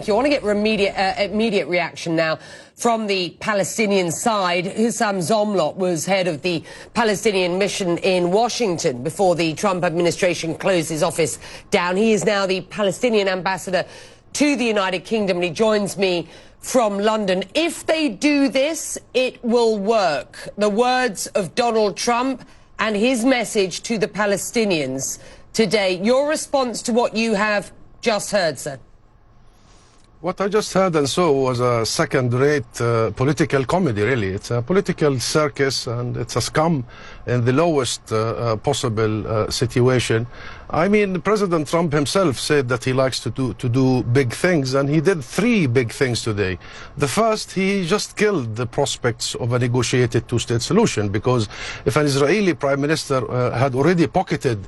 thank you. I want to get immediate reaction now from the Palestinian side. Husam Zomlot was head of the Palestinian mission in Washington before the Trump administration closed his office down. He is now the Palestinian ambassador to the United Kingdom, and he joins me from London. If they do this, it will work. The words of Donald Trump and his message to the Palestinians today. Your response to what you have just heard, sir? What I just heard and saw was a second-rate political comedy, really. It's a political circus, and it's a scam in the lowest possible situation. I mean, President Trump himself said that he likes to do big things, and he did 3 big things today. The first, he just killed the prospects of a negotiated two-state solution, because if an Israeli prime minister had already pocketed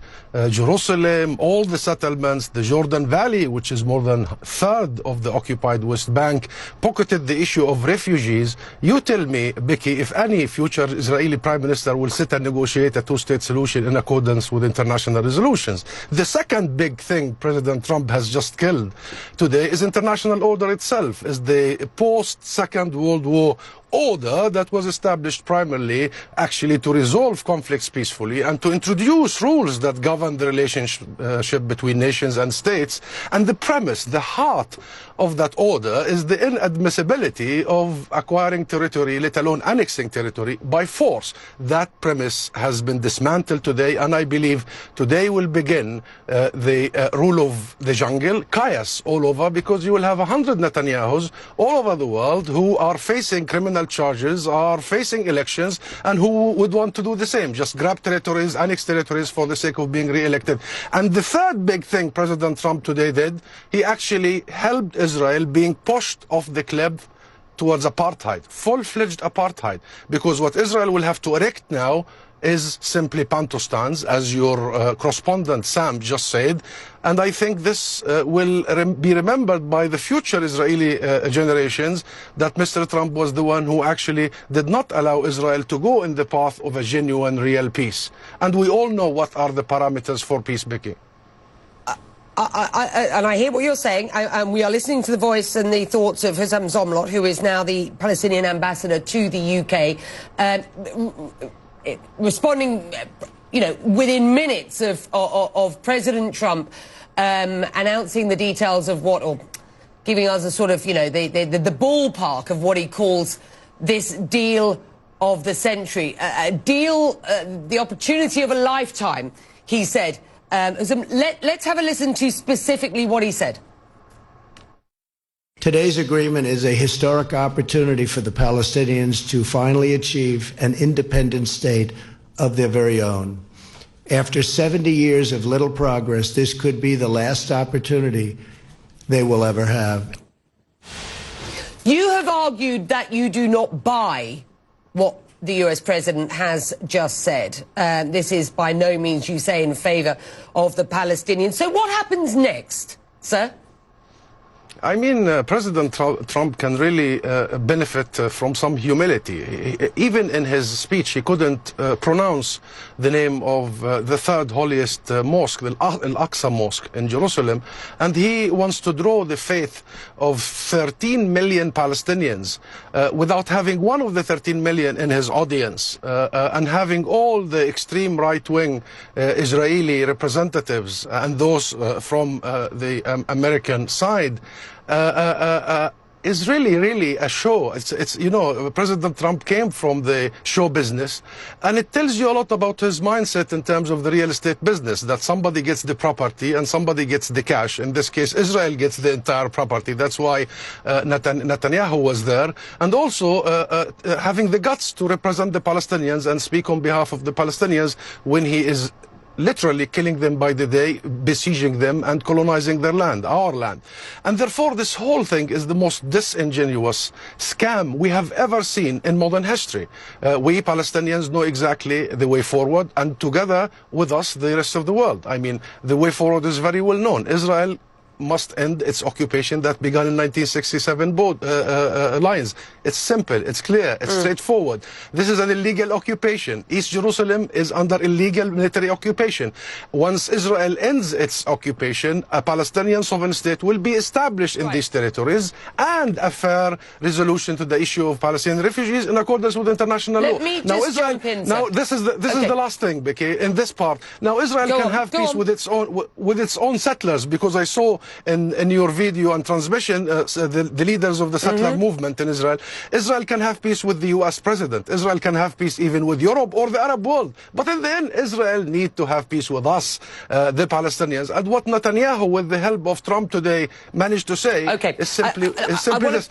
Jerusalem, all the settlements, the Jordan Valley, which is more than a third of the occupied West Bank, pocketed the issue of refugees, you tell me, Becky, if any future Israeli prime minister will sit and negotiate a two-state solution in accordance with international resolutions. The second big thing President Trump has just killed today is international order itself, is the post-Second World War order that was established primarily actually to resolve conflicts peacefully and to introduce rules that govern the relationship between nations and states. And the premise, the heart of that order, is the inadmissibility of acquiring territory, let alone annexing territory, by force. That premise has been dismantled today, and I believe today will begin the rule of the jungle, chaos all over, because you will have 100 Netanyahus all over the world who are facing criminal charges, are facing elections, and who would want to do the same, just grab territories, annex territories for the sake of being re-elected. And the third big thing President Trump today did, he actually helped Israel being pushed off the cliff towards apartheid, full-fledged apartheid, because what Israel will have to erect now is simply Pantostans, as your correspondent Sam just said. And I think this will be remembered by the future Israeli generations, that Mr. Trump was the one who actually did not allow Israel to go in the path of a genuine, real peace. And we all know what are the parameters for peace, Becky. And I hear what you're saying, and we are listening to the voice and the thoughts of Husam Zomlot, who is now the Palestinian ambassador to the UK. Responding, you know, within minutes of President Trump announcing the details of what, or giving us a sort of, you know, the ballpark of what he calls this deal of the century, a deal, the opportunity of a lifetime, he said. Let's have a listen to specifically what he said. Today's agreement is a historic opportunity for the Palestinians to finally achieve an independent state of their very own. After 70 years of little progress, this could be the last opportunity they will ever have. You have argued that you do not buy what the US president has just said. This is by no means, you say, in favour of the Palestinians. So what happens next, sir? I mean, President Trump can really benefit from some humility. Even in his speech, he couldn't pronounce the name of the third holiest mosque, the Al-Aqsa Mosque in Jerusalem, and he wants to draw the faith of 13 million Palestinians without having one of the 13 million in his audience, and having all the extreme right-wing Israeli representatives and those from the American side is really a show. It's you know, President Trump came from the show business, and it tells you a lot about his mindset in terms of the real estate business, that somebody gets the property and somebody gets the cash. In this case, Israel gets the entire property. That's why Netanyahu was there, and also having the guts to represent the Palestinians and speak on behalf of the Palestinians when he is literally killing them by the day, besieging them and colonizing their land, our land. And therefore this whole thing is the most disingenuous scam we have ever seen in modern history. We Palestinians know exactly the way forward, and together with us the rest of the world. I mean, the way forward is very well known. Israel must end its occupation that began in 1967 lines. It's simple, it's clear, it's straightforward. This is an illegal occupation. East Jerusalem is under illegal military occupation. Once Israel ends its occupation, a Palestinian sovereign state will be established in these territories, and a fair resolution to the issue of Palestinian refugees in accordance with international law. Now, Israel, this is the last thing, Becky, in this part. Now, Israel can have peace with its own settlers, because I saw in your video and transmission the leaders of the settler movement in Israel. Israel can have peace with the US president. Israel can have peace even with Europe or the Arab world. But in the end, Israel needs to have peace with us, the Palestinians. And what Netanyahu, with the help of Trump today, managed to say is simply this.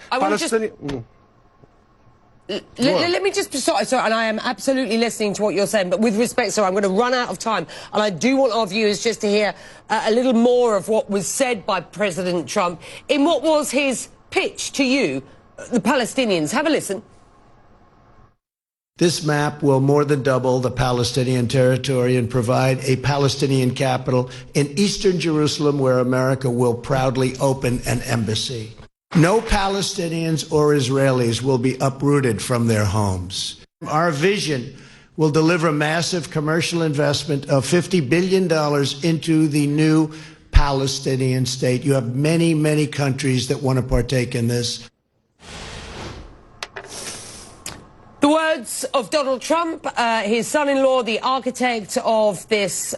Let me just, sorry, and I am absolutely listening to what you're saying, but with respect, sir, I'm going to run out of time, and I do want our viewers just to hear a little more of what was said by President Trump in what was his pitch to you, the Palestinians. Have a listen. This map will more than double the Palestinian territory and provide a Palestinian capital in eastern Jerusalem, where America will proudly open an embassy. No Palestinians or Israelis will be uprooted from their homes. Our vision will deliver massive commercial investment of $50 billion into the new Palestinian state. You have many, many countries that want to partake in this. The words of Donald Trump, his son-in-law, the architect of this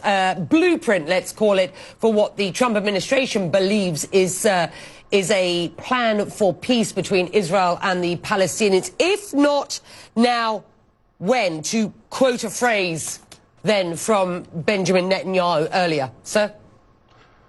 blueprint, let's call it, for what the Trump administration believes is a plan for peace between Israel and the Palestinians. If not now, when? To quote a phrase then from Benjamin Netanyahu earlier. Sir?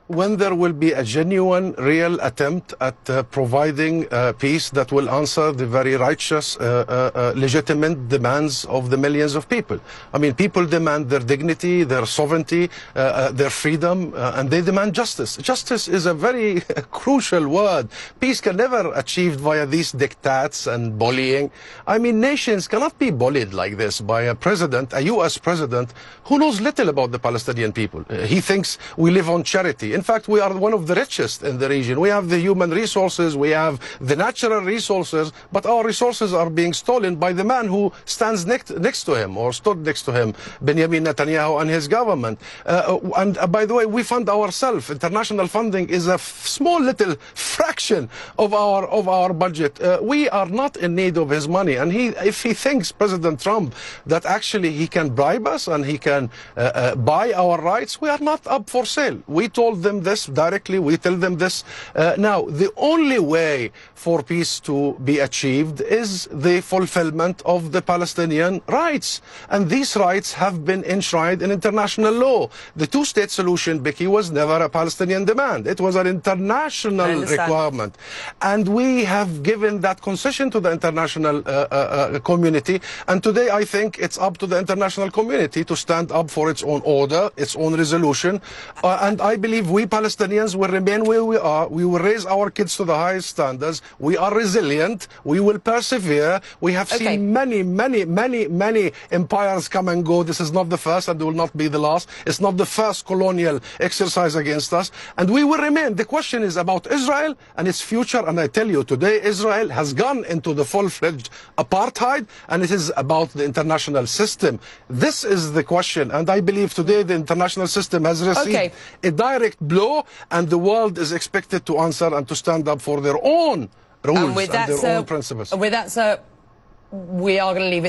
When there will be a genuine, real attempt at providing peace that will answer the very righteous, legitimate demands of the millions of people. I mean, people demand their dignity, their sovereignty, their freedom, and they demand justice. Justice is a very crucial word. Peace can never achieved via these diktats and bullying. I mean, nations cannot be bullied like this by a president, a US president, who knows little about the Palestinian people. He thinks we live on charity. In fact, we are one of the richest in the region. We have the human resources, we have the natural resources, but our resources are being stolen by the man who stands next to him, or stood next to him, Benjamin Netanyahu and his government. And by the way, we fund ourselves. International funding is a small little fraction of our budget. We are not in need of his money. And if he thinks, President Trump, that actually he can bribe us and he can buy our rights, we are not up for sale. We told them this directly, we tell them this. Now, the only way for peace to be achieved is the fulfillment of the Palestinian rights. And these rights have been enshrined in international law. The two-state solution, Becky, was never a Palestinian demand. It was an international requirement. And we have given that concession to the international community. And today, I think it's up to the international community to stand up for its own order, its own resolution. And I believe we Palestinians will remain where we are. We will raise our kids to the highest standards. We are resilient. We will persevere. We have seen many empires come and go. This is not the first, and will not be the last. It's not the first colonial exercise against us. And we will remain. The question is about Israel and its future. And I tell you, today Israel has gone into the full-fledged apartheid, and it is about the international system. This is the question. And I believe today the international system has received a direct blow, and the world is expected to answer and to stand up for their own rules and their own principles. With that, sir, we are going to leave it